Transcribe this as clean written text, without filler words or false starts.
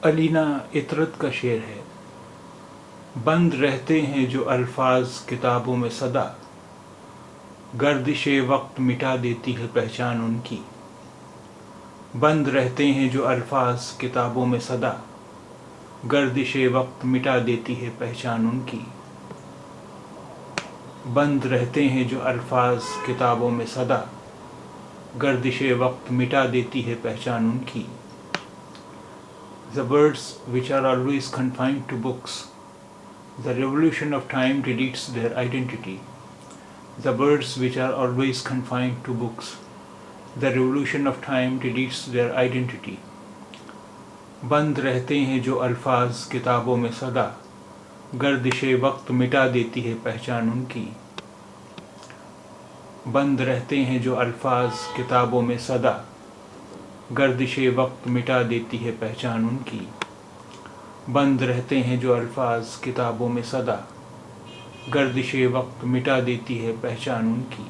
علینا اطرت کا شعر ہے۔ بند رہتے ہیں جو الفاظ کتابوں میں سدا، گردش وقت مٹا دیتی ہے پہچان ان کی۔ بند رہتے ہیں جو الفاظ کتابوں میں سدا، گردش وقت مٹا دیتی ہے پہچان ان کی۔ بند رہتے ہیں جو الفاظ کتابوں میں سدا، گردش وقت مٹا دیتی ہے پہچان ان کی۔ The words which are always confined to books, the revolution of time deletes their identity. The words which are always confined to books, the revolution of time deletes their identity. بند رہتے ہیں جو الفاظ کتابوں میں سدا، گردش وقت مٹا دیتی ہے پہچان ان کی۔ بند رہتے ہیں جو الفاظ کتابوں میں سدا، گردش وقت مٹا دیتی ہے پہچان ان کی۔ بند رہتے ہیں جو الفاظ کتابوں میں سدا، گردش وقت مٹا دیتی ہے پہچان ان کی۔